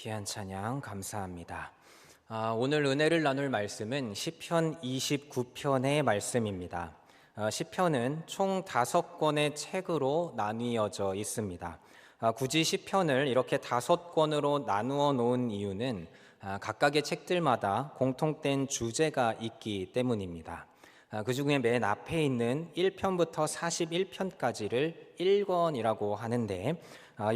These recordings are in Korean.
귀한 찬양 감사합니다. 오늘 은혜를 나눌 말씀은 시편 29편의 말씀입니다. 시편은 총 5권의 책으로 나뉘어져 있습니다. 굳이 시편을 이렇게 5권으로 나누어 놓은 이유는 각각의 책들마다 공통된 주제가 있기 때문입니다. 그 중에 맨 앞에 있는 1편부터 41편까지를 1권이라고 하는데,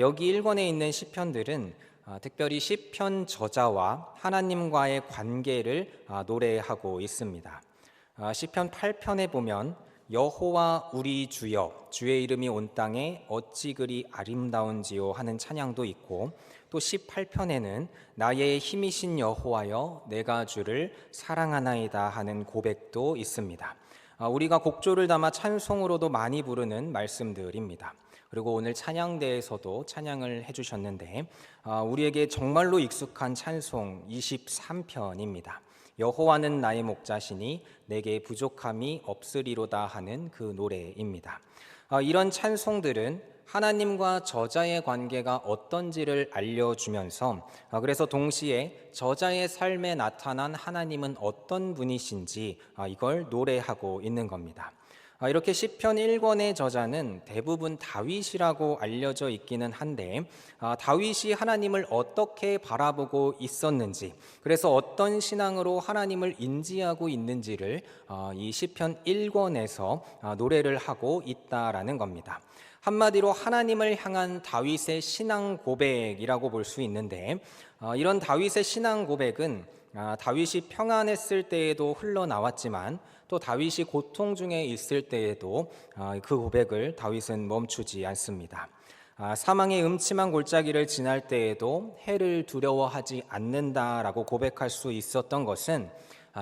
여기 1권에 있는 시편들은 특별히 시편 저자와 하나님과의 관계를 노래하고 있습니다. 시편 8편에 보면 여호와 우리 주여 주의 이름이 온 땅에 어찌 그리 아름다운지요 하는 찬양도 있고, 또 18편에는 나의 힘이신 여호와여 내가 주를 사랑하나이다 하는 고백도 있습니다. 우리가 곡조를 담아 찬송으로도 많이 부르는 말씀들입니다. 그리고 오늘 찬양대에서도 찬양을 해주셨는데, 우리에게 정말로 익숙한 찬송 23편입니다. 여호와는 나의 목자시니 내게 부족함이 없으리로다 하는 그 노래입니다. 이런 찬송들은 하나님과 저자의 관계가 어떤지를 알려주면서, 그래서 동시에 저자의 삶에 나타난 하나님은 어떤 분이신지 이걸 노래하고 있는 겁니다. 이렇게 시편 1권의 저자는 대부분 다윗이라고 알려져 있기는 한데, 다윗이 하나님을 어떻게 바라보고 있었는지, 그래서 어떤 신앙으로 하나님을 인지하고 있는지를 이 시편 1권에서 노래를 하고 있다라는 겁니다. 한마디로 하나님을 향한 다윗의 신앙 고백이라고 볼 수 있는데, 이런 다윗의 신앙 고백은 다윗이 평안했을 때에도 흘러나왔지만, 또 다윗이 고통 중에 있을 때에도 그 고백을 다윗은 멈추지 않습니다. 사망의 음침한 골짜기를 지날 때에도 해를 두려워하지 않는다라고 고백할 수 있었던 것은,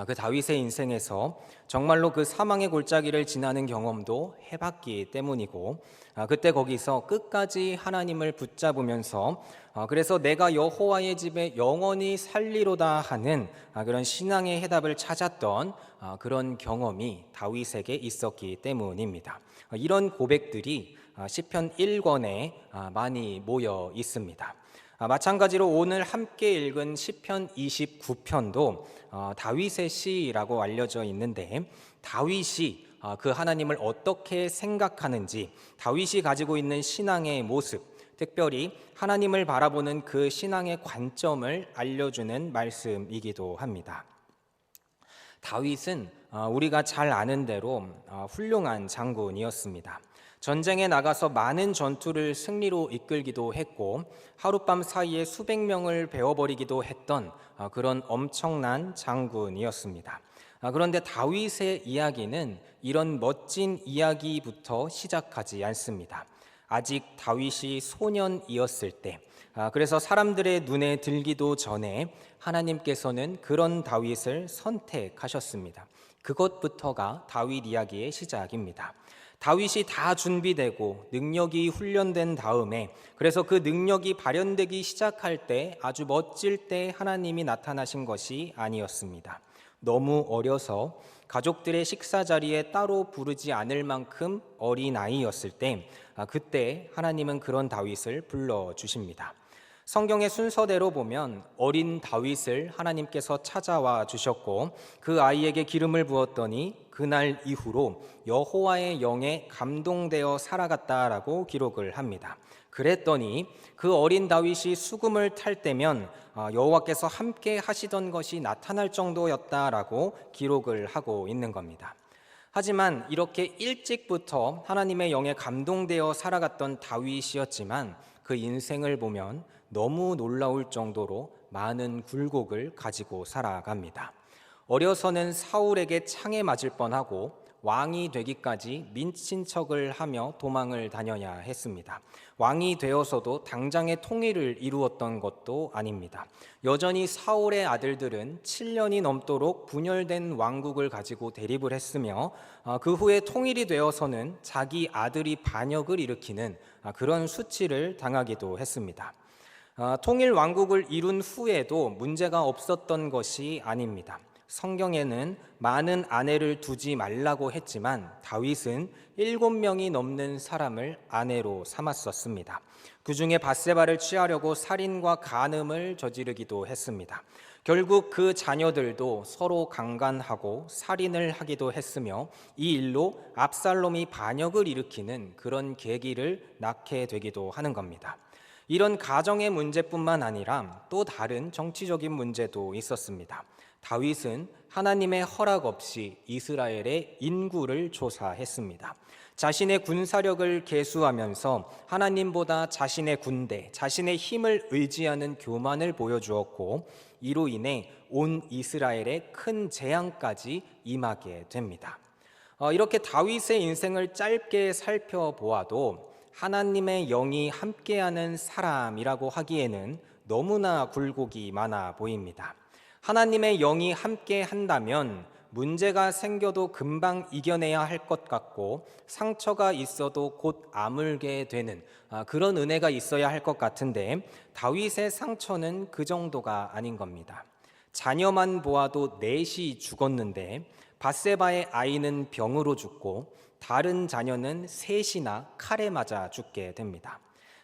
그 다윗의 인생에서 정말로 그 사망의 골짜기를 지나는 경험도 해봤기 때문이고, 그때 거기서 끝까지 하나님을 붙잡으면서 그래서 내가 여호와의 집에 영원히 살리로다 하는 그런 신앙의 해답을 찾았던 그런 경험이 다윗에게 있었기 때문입니다. 이런 고백들이 시편 1권에 많이 모여 있습니다. 마찬가지로 오늘 함께 읽은 시편 29편도 다윗의 시라고 알려져 있는데, 다윗이 그 하나님을 어떻게 생각하는지, 다윗이 가지고 있는 신앙의 모습, 특별히 하나님을 바라보는 그 신앙의 관점을 알려주는 말씀이기도 합니다. 다윗은 우리가 잘 아는 대로 훌륭한 장군이었습니다. 전쟁에 나가서 많은 전투를 승리로 이끌기도 했고, 하룻밤 사이에 수백 명을 베어버리기도 했던 그런 엄청난 장군이었습니다. 그런데 다윗의 이야기는 이런 멋진 이야기부터 시작하지 않습니다. 아직 다윗이 소년이었을 때, 그래서 사람들의 눈에 들기도 전에 하나님께서는 그런 다윗을 선택하셨습니다. 그것부터가 다윗 이야기의 시작입니다. 다윗이 다 준비되고 능력이 훈련된 다음에, 그래서 그 능력이 발현되기 시작할 때 아주 멋질 때 하나님이 나타나신 것이 아니었습니다. 너무 어려서 가족들의 식사 자리에 따로 부르지 않을 만큼 어린아이였을 때, 그때 하나님은 그런 다윗을 불러주십니다. 성경의 순서대로 보면 어린 다윗을 하나님께서 찾아와 주셨고, 그 아이에게 기름을 부었더니 그날 이후로 여호와의 영에 감동되어 살아갔다라고 기록을 합니다. 그랬더니 그 어린 다윗이 수금을 탈 때면 여호와께서 함께 하시던 것이 나타날 정도였다라고 기록을 하고 있는 겁니다. 하지만 이렇게 일찍부터 하나님의 영에 감동되어 살아갔던 다윗이었지만, 그 인생을 보면 너무 놀라울 정도로 많은 굴곡을 가지고 살아갑니다. 어려서는 사울에게 창에 맞을 뻔하고 왕이 되기까지 민친 척을 하며 도망을 다녀야 했습니다. 왕이 되어서도 당장의 통일을 이루었던 것도 아닙니다. 여전히 사울의 아들들은 7년이 넘도록 분열된 왕국을 가지고 대립을 했으며, 그 후에 통일이 되어서는 자기 아들이 반역을 일으키는 그런 수치를 당하기도 했습니다. 통일 왕국을 이룬 후에도 문제가 없었던 것이 아닙니다. 성경에는 많은 아내를 두지 말라고 했지만 다윗은 7명이 넘는 사람을 아내로 삼았었습니다. 그 중에 밧세바를 취하려고 살인과 간음을 저지르기도 했습니다. 결국 그 자녀들도 서로 강간하고 살인을 하기도 했으며 이 일로 압살롬이 반역을 일으키는 그런 계기를 낳게 되기도 하는 겁니다. 이런 가정의 문제뿐만 아니라 또 다른 정치적인 문제도 있었습니다. 다윗은 하나님의 허락 없이 이스라엘의 인구를 조사했습니다. 자신의 군사력을 계수하면서 하나님보다 자신의 군대, 자신의 힘을 의지하는 교만을 보여주었고 이로 인해 온 이스라엘에 큰 재앙까지 임하게 됩니다. 이렇게 다윗의 인생을 짧게 살펴보아도 하나님의 영이 함께하는 사람이라고 하기에는 너무나 굴곡이 많아 보입니다. 하나님의 영이 함께 한다면 문제가 생겨도 금방 이겨내야 할 것 같고 상처가 있어도 곧 아물게 되는 그런 은혜가 있어야 할 것 같은데 다윗의 상처는 그 정도가 아닌 겁니다. 자녀만 보아도 넷이 죽었는데 밧세바의 아이는 병으로 죽고 다른 자녀는 셋이나 칼에 맞아 죽게 됩니다.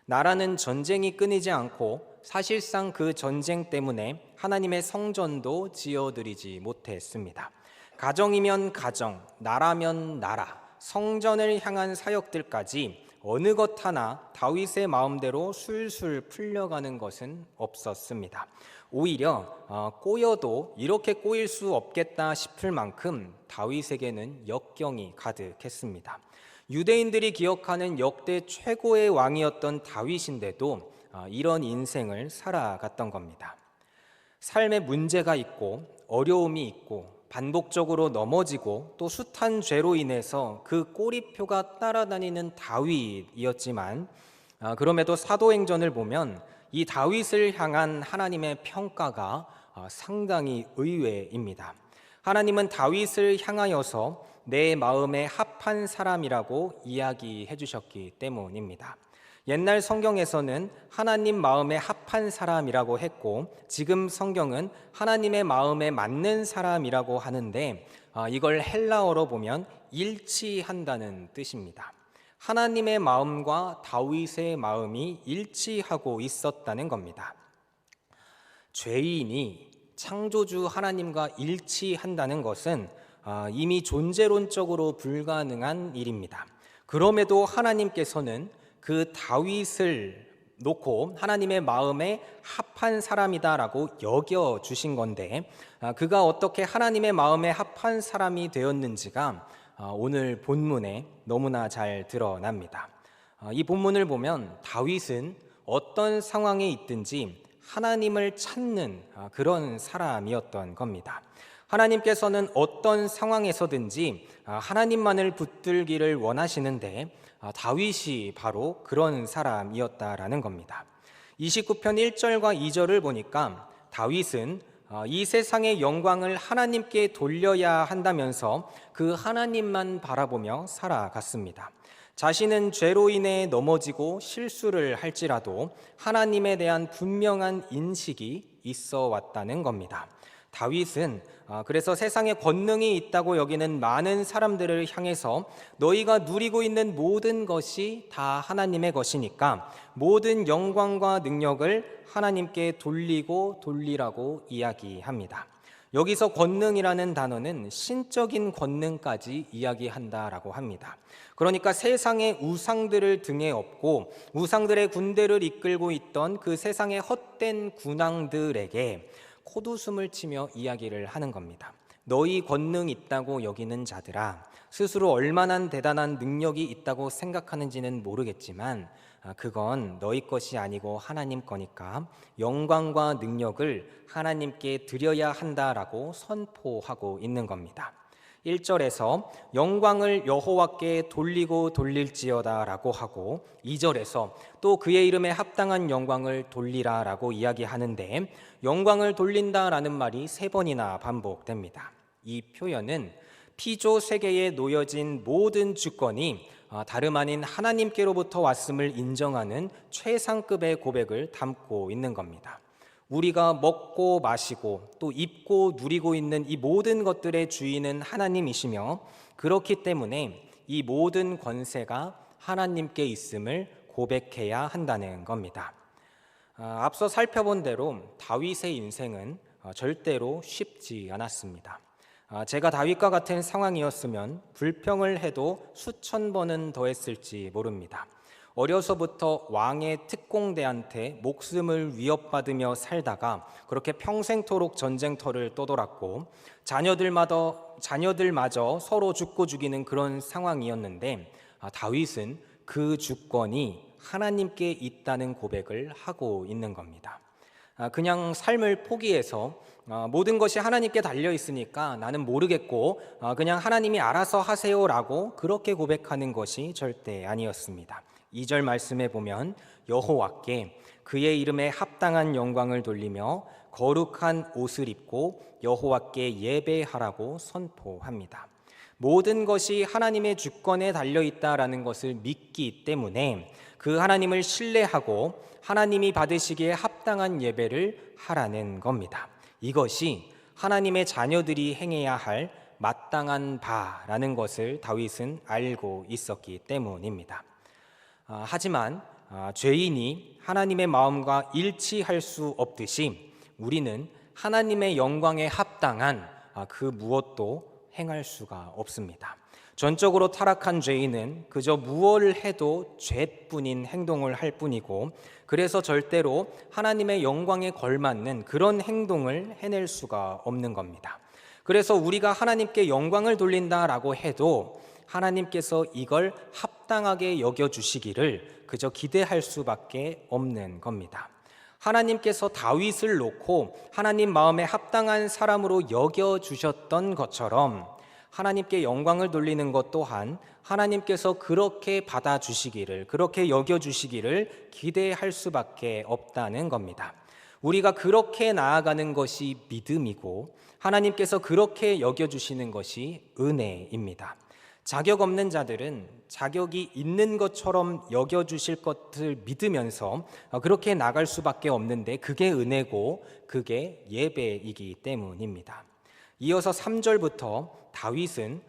나라는 전쟁이 끊이지 않고 사실상 그 전쟁 때문에 하나님의 성전도 지어드리지 못했습니다. 가정이면 가정, 나라면 나라, 성전을 향한 사역들까지 어느 것 하나 다윗의 마음대로 술술 풀려가는 것은 없었습니다. 오히려 꼬여도 이렇게 꼬일 수 없겠다 싶을 만큼 다윗에게는 역경이 가득했습니다. 유대인들이 기억하는 역대 최고의 왕이었던 다윗인데도 이런 인생을 살아갔던 겁니다. 삶에 문제가 있고 어려움이 있고 반복적으로 넘어지고 또 숱한 죄로 인해서 그 꼬리표가 따라다니는 다윗이었지만 그럼에도 사도행전을 보면 이 다윗을 향한 하나님의 평가가 상당히 의외입니다. 하나님은 다윗을 향하여서 내 마음에 합한 사람이라고 이야기해 주셨기 때문입니다. 옛날 성경에서는 하나님 마음에 합한 사람이라고 했고 지금 성경은 하나님의 마음에 맞는 사람이라고 하는데 이걸 헬라어로 보면 일치한다는 뜻입니다. 하나님의 마음과 다윗의 마음이 일치하고 있었다는 겁니다. 죄인이 창조주 하나님과 일치한다는 것은 이미 존재론적으로 불가능한 일입니다. 그럼에도 하나님께서는 그 다윗을 놓고 하나님의 마음에 합한 사람이다라고 여겨주신 건데 그가 어떻게 하나님의 마음에 합한 사람이 되었는지가 오늘 본문에 너무나 잘 드러납니다. 이 본문을 보면 다윗은 어떤 상황에 있든지 하나님을 찾는 그런 사람이었던 겁니다. 하나님께서는 어떤 상황에서든지 하나님만을 붙들기를 원하시는데 다윗이 바로 그런 사람이었다라는 겁니다. 29편 1절과 2절을 보니까 다윗은 이 세상의 영광을 하나님께 돌려야 한다면서 그 하나님만 바라보며 살아갔습니다. 자신은 죄로 인해 넘어지고 실수를 할지라도 하나님에 대한 분명한 인식이 있어 왔다는 겁니다. 다윗은 그래서 세상에 권능이 있다고 여기는 많은 사람들을 향해서 너희가 누리고 있는 모든 것이 다 하나님의 것이니까 모든 영광과 능력을 하나님께 돌리라고 이야기합니다. 여기서 권능이라는 단어는 신적인 권능까지 이야기한다라고 합니다. 그러니까 세상의 우상들을 등에 업고 우상들의 군대를 이끌고 있던 그 세상의 헛된 군왕들에게 콧웃음을 치며 이야기를 하는 겁니다. 너희 권능 있다고 여기는 자들아, 스스로 얼마나 대단한 능력이 있다고 생각하는지는 모르겠지만 그건 너희 것이 아니고 하나님 거니까 영광과 능력을 하나님께 드려야 한다라고 선포하고 있는 겁니다. 1절에서 영광을 여호와께 돌릴지어다라고 하고 2절에서 또 그의 이름에 합당한 영광을 돌리라라고 이야기하는데 영광을 돌린다라는 말이 3번이나 반복됩니다. 이 표현은 피조 세계에 놓여진 모든 주권이 다름 아닌 하나님께로부터 왔음을 인정하는 최상급의 고백을 담고 있는 겁니다. 우리가 먹고 마시고 또 입고 누리고 있는 이 모든 것들의 주인은 하나님이시며, 그렇기 때문에 이 모든 권세가 하나님께 있음을 고백해야 한다는 겁니다. 앞서 살펴본 대로 다윗의 인생은 절대로 쉽지 않았습니다. 제가 다윗과 같은 상황이었으면 불평을 해도 수천 번은 더 했을지 모릅니다. 어려서부터 왕의 특공대한테 목숨을 위협받으며 살다가 그렇게 평생토록 전쟁터를 떠돌았고, 자녀들마저 서로 죽고 죽이는 그런 상황이었는데, 다윗은 그 주권이 하나님께 있다는 고백을 하고 있는 겁니다. 그냥 삶을 포기해서 모든 것이 하나님께 달려 있으니까 나는 모르겠고 그냥 하나님이 알아서 하세요라고 그렇게 고백하는 것이 절대 아니었습니다. 2절 말씀에 보면 여호와께 그의 이름에 합당한 영광을 돌리며 거룩한 옷을 입고 여호와께 예배하라고 선포합니다. 모든 것이 하나님의 주권에 달려 있다라는 것을 믿기 때문에 그 하나님을 신뢰하고 하나님이 받으시기에 합당한 예배를 하라는 겁니다. 이것이 하나님의 자녀들이 행해야 할 마땅한 바라는 것을 다윗은 알고 있었기 때문입니다. 하지만 죄인이 하나님의 마음과 일치할 수 없듯이 우리는 하나님의 영광에 합당한 그 무엇도 행할 수가 없습니다. 전적으로 타락한 죄인은 그저 무엇을 해도 죄뿐인 행동을 할 뿐이고, 그래서 절대로 하나님의 영광에 걸맞는 그런 행동을 해낼 수가 없는 겁니다. 그래서 우리가 하나님께 영광을 돌린다라고 해도 하나님께서 이걸 합당하게 여겨주시기를 그저 기대할 수밖에 없는 겁니다. 하나님께서 다윗을 놓고 하나님 마음에 합당한 사람으로 여겨주셨던 것처럼 하나님께 영광을 돌리는 것 또한 하나님께서 그렇게 받아주시기를, 그렇게 여겨주시기를 기대할 수밖에 없다는 겁니다. 우리가 그렇게 나아가는 것이 믿음이고 하나님께서 그렇게 여겨주시는 것이 은혜입니다. 자격 없는 자들은 자격이 있는 것처럼 여겨주실 것을 믿으면서 그렇게 나갈 수밖에 없는데, 그게 은혜고 그게 예배이기 때문입니다. 이어서 3절부터 다윗은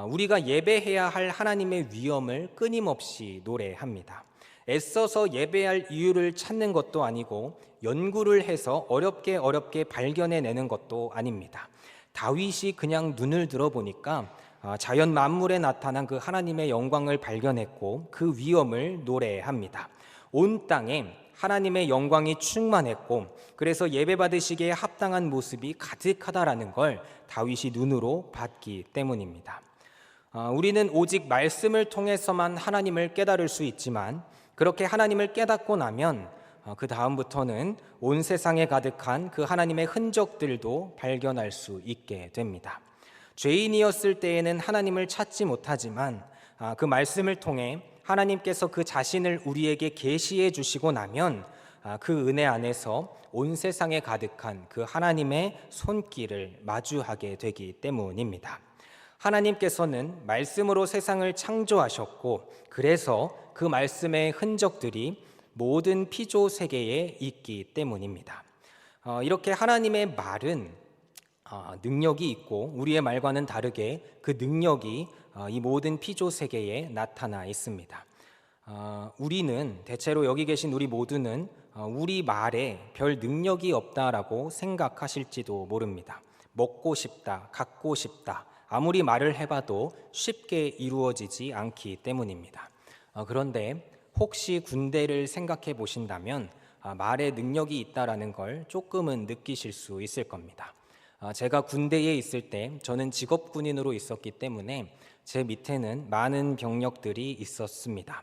우리가 예배해야 할 하나님의 위엄을 끊임없이 노래합니다. 애써서 예배할 이유를 찾는 것도 아니고 연구를 해서 어렵게 발견해내는 것도 아닙니다. 다윗이 그냥 눈을 들어보니까 자연 만물에 나타난 그 하나님의 영광을 발견했고 그 위엄을 노래합니다. 온 땅에 하나님의 영광이 충만했고 그래서 예배받으시기에 합당한 모습이 가득하다라는 걸 다윗이 눈으로 봤기 때문입니다. 우리는 오직 말씀을 통해서만 하나님을 깨달을 수 있지만, 그렇게 하나님을 깨닫고 나면 그 다음부터는 온 세상에 가득한 그 하나님의 흔적들도 발견할 수 있게 됩니다. 죄인이었을 때에는 하나님을 찾지 못하지만 그 말씀을 통해 하나님께서 그 자신을 우리에게 계시해 주시고 나면 그 은혜 안에서 온 세상에 가득한 그 하나님의 손길을 마주하게 되기 때문입니다. 하나님께서는 말씀으로 세상을 창조하셨고, 그래서 그 말씀의 흔적들이 모든 피조 세계에 있기 때문입니다. 이렇게 하나님의 말은 능력이 있고 우리의 말과는 다르게 그 능력이 이 모든 피조 세계에 나타나 있습니다. 우리는 대체로 여기 계신 우리 모두는 우리 말에 별 능력이 없다라고 생각하실지도 모릅니다. 먹고 싶다, 갖고 싶다, 아무리 말을 해봐도 쉽게 이루어지지 않기 때문입니다. 그런데 혹시 군대를 생각해 보신다면 말에 능력이 있다라는 걸 조금은 느끼실 수 있을 겁니다. 제가 군대에 있을 때 저는 직업군인으로 있었기 때문에 제 밑에는 많은 병력들이 있었습니다.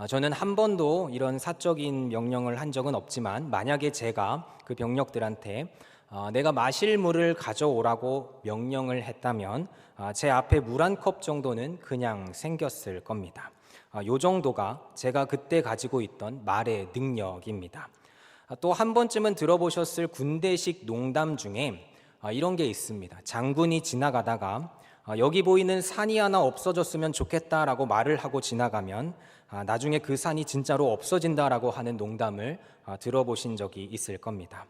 저는 한 번도 이런 사적인 명령을 한 적은 없지만, 만약에 제가 그 병력들한테 내가 마실 물을 가져오라고 명령을 했다면 제 앞에 물 한 컵 정도는 그냥 생겼을 겁니다. 요 정도가 제가 그때 가지고 있던 말의 능력입니다. 또 한 번쯤은 들어보셨을 군대식 농담 중에 이런 게 있습니다. 장군이 지나가다가 여기 보이는 산이 하나 없어졌으면 좋겠다라고 말을 하고 지나가면 나중에 그 산이 진짜로 없어진다라고 하는 농담을 들어보신 적이 있을 겁니다.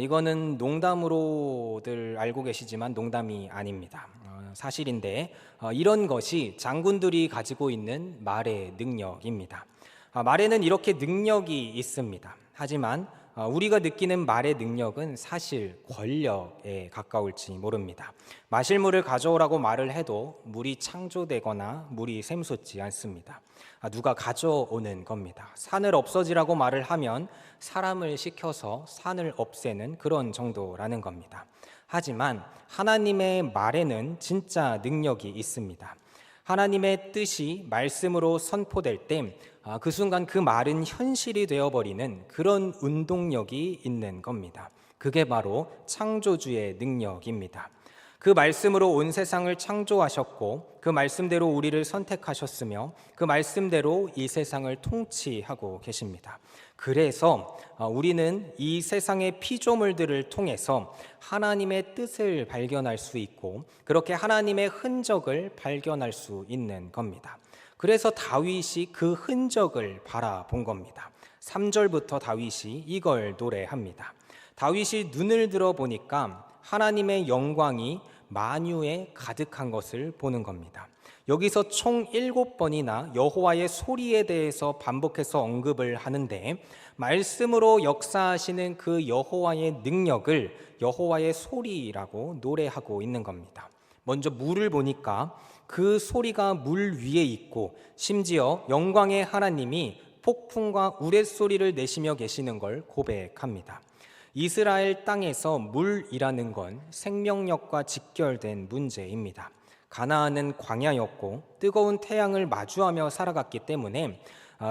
이거는 농담으로들 알고 계시지만 농담이 아닙니다. 사실인데 이런 것이 장군들이 가지고 있는 말의 능력입니다. 말에는 이렇게 능력이 있습니다. 하지만 우리가 느끼는 말의 능력은 사실 권력에 가까울지 모릅니다. 마실 물을 가져오라고 말을 해도 물이 창조되거나 물이 샘솟지 않습니다. 누가 가져오는 겁니다. 산을 없어지라고 말을 하면 사람을 시켜서 산을 없애는 그런 정도라는 겁니다. 하지만 하나님의 말에는 진짜 능력이 있습니다. 하나님의 뜻이 말씀으로 선포될 때 그 순간 그 말은 현실이 되어버리는 그런 운동력이 있는 겁니다. 그게 바로 창조주의 능력입니다. 그 말씀으로 온 세상을 창조하셨고 그 말씀대로 우리를 선택하셨으며 그 말씀대로 이 세상을 통치하고 계십니다. 그래서 우리는 이 세상의 피조물들을 통해서 하나님의 뜻을 발견할 수 있고 그렇게 하나님의 흔적을 발견할 수 있는 겁니다. 그래서 다윗이 그 흔적을 바라본 겁니다. 3절부터 다윗이 이걸 노래합니다. 다윗이 눈을 들어 보니까 하나님의 영광이 만유에 가득한 것을 보는 겁니다. 여기서 총 7번이나 여호와의 소리에 대해서 반복해서 언급을 하는데 말씀으로 역사하시는 그 여호와의 능력을 여호와의 소리라고 노래하고 있는 겁니다. 먼저 물을 보니까 그 소리가 물 위에 있고 심지어 영광의 하나님이 폭풍과 우레소리를 내시며 계시는 걸 고백합니다. 이스라엘 땅에서 물이라는 건 생명력과 직결된 문제입니다. 가나안은 광야였고 뜨거운 태양을 마주하며 살아갔기 때문에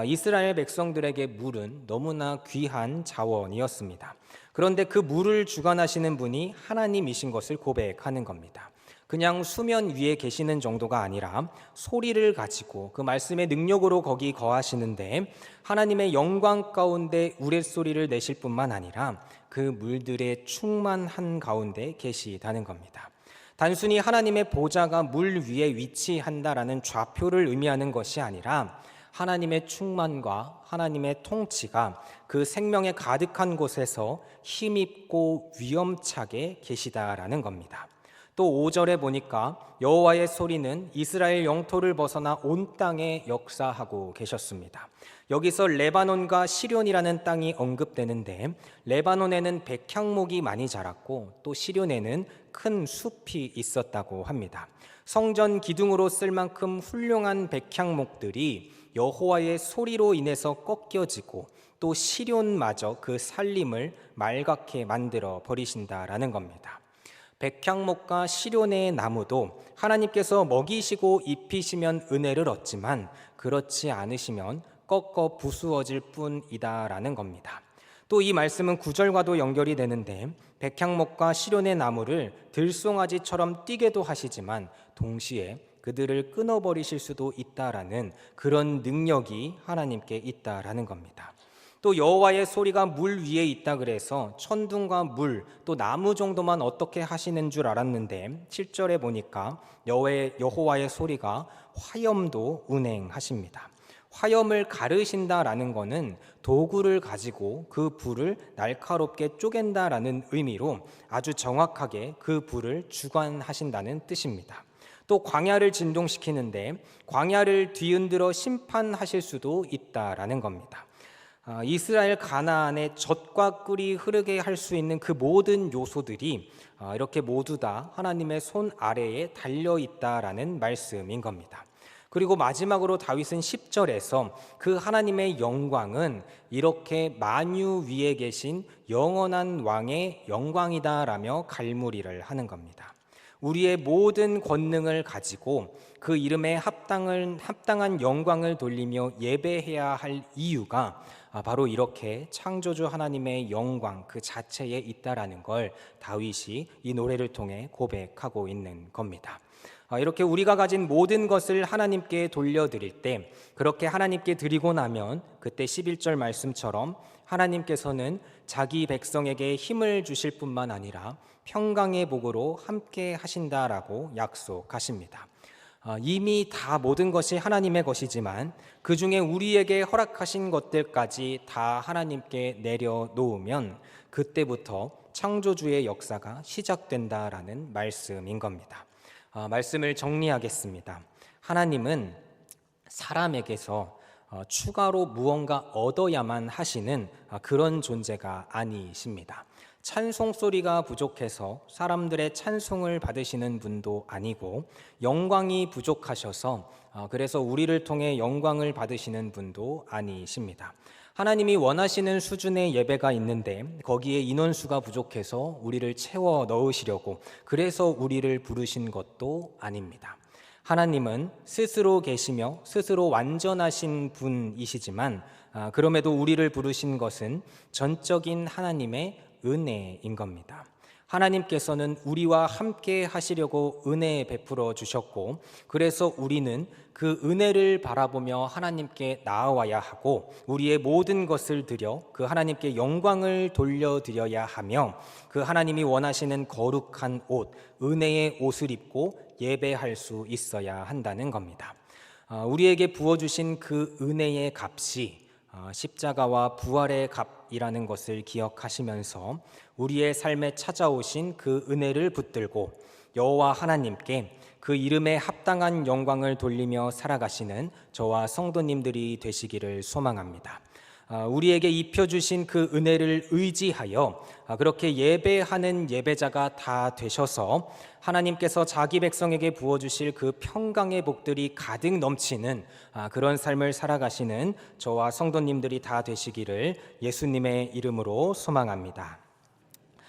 이스라엘 백성들에게 물은 너무나 귀한 자원이었습니다. 그런데 그 물을 주관하시는 분이 하나님이신 것을 고백하는 겁니다. 그냥 수면 위에 계시는 정도가 아니라 소리를 가지고 그 말씀의 능력으로 거기 거하시는데 하나님의 영광 가운데 우레소리를 내실 뿐만 아니라 그 물들의 충만한 가운데 계시다는 겁니다. 단순히 하나님의 보좌가 물 위에 위치한다라는 좌표를 의미하는 것이 아니라 하나님의 충만과 하나님의 통치가 그 생명에 가득한 곳에서 힘있고 위엄차게 계시다라는 겁니다. 또 5절에 보니까 여호와의 소리는 이스라엘 영토를 벗어나 온 땅에 역사하고 계셨습니다. 여기서 레바논과 시련이라는 땅이 언급되는데 레바논에는 백향목이 많이 자랐고 또 시련에는 큰 숲이 있었다고 합니다. 성전 기둥으로 쓸 만큼 훌륭한 백향목들이 여호와의 소리로 인해서 꺾여지고 또 시련마저 그 살림을 맑게 만들어 버리신다라는 겁니다. 백향목과 시련의 나무도 하나님께서 먹이시고 입히시면 은혜를 얻지만 그렇지 않으시면 꺾어 부수어질 뿐이다라는 겁니다. 또 이 말씀은 9절과도 연결이 되는데 백향목과 시련의 나무를 들송아지처럼 뛰게도 하시지만 동시에 그들을 끊어버리실 수도 있다라는 그런 능력이 하나님께 있다라는 겁니다. 또 여호와의 소리가 물 위에 있다 그래서 천둥과 물 또 나무 정도만 어떻게 하시는 줄 알았는데 7절에 보니까 여호와의 소리가 화염도 운행하십니다. 화염을 가르신다라는 것은 도구를 가지고 그 불을 날카롭게 쪼갠다라는 의미로 아주 정확하게 그 불을 주관하신다는 뜻입니다. 또 광야를 진동시키는데 광야를 뒤흔들어 심판하실 수도 있다라는 겁니다. 이스라엘 가나안에 젖과 꿀이 흐르게 할 수 있는 그 모든 요소들이 이렇게 모두 다 하나님의 손 아래에 달려 있다라는 말씀인 겁니다. 그리고 마지막으로 다윗은 10절에서 그 하나님의 영광은 이렇게 만유 위에 계신 영원한 왕의 영광이다라며 갈무리를 하는 겁니다. 우리의 모든 권능을 가지고 그 이름에 합당한 영광을 돌리며 예배해야 할 이유가 바로 이렇게 창조주 하나님의 영광 그 자체에 있다라는 걸 다윗이 이 노래를 통해 고백하고 있는 겁니다. 이렇게 우리가 가진 모든 것을 하나님께 돌려드릴 때 그렇게 하나님께 드리고 나면 그때 11절 말씀처럼 하나님께서는 자기 백성에게 힘을 주실 뿐만 아니라 평강의 복으로 함께 하신다라고 약속하십니다. 이미 다 모든 것이 하나님의 것이지만 그 중에 우리에게 허락하신 것들까지 다 하나님께 내려놓으면 그때부터 창조주의 역사가 시작된다라는 말씀인 겁니다. 말씀을 정리하겠습니다. 하나님은 사람에게서 추가로 무언가 얻어야만 하시는 그런 존재가 아니십니다. 찬송 소리가 부족해서 사람들의 찬송을 받으시는 분도 아니고, 영광이 부족하셔서 그래서 우리를 통해 영광을 받으시는 분도 아니십니다. 하나님이 원하시는 수준의 예배가 있는데 거기에 인원수가 부족해서 우리를 채워 넣으시려고 그래서 우리를 부르신 것도 아닙니다. 하나님은 스스로 계시며 스스로 완전하신 분이시지만 그럼에도 우리를 부르신 것은 전적인 하나님의 은혜인 겁니다. 하나님께서는 우리와 함께 하시려고 은혜 베풀어 주셨고, 그래서 우리는 그 은혜를 바라보며 하나님께 나아와야 하고, 우리의 모든 것을 드려 그 하나님께 영광을 돌려드려야 하며, 그 하나님이 원하시는 거룩한 옷, 은혜의 옷을 입고 예배할 수 있어야 한다는 겁니다. 우리에게 부어주신 그 은혜의 값이 십자가와 부활의 값이라는 것을 기억하시면서 우리의 삶에 찾아오신 그 은혜를 붙들고 여호와 하나님께 그 이름에 합당한 영광을 돌리며 살아가시는 저와 성도님들이 되시기를 소망합니다. 우리에게 입혀주신 그 은혜를 의지하여 그렇게 예배하는 예배자가 다 되셔서 하나님께서 자기 백성에게 부어주실 그 평강의 복들이 가득 넘치는 그런 삶을 살아가시는 저와 성도님들이 다 되시기를 예수님의 이름으로 소망합니다.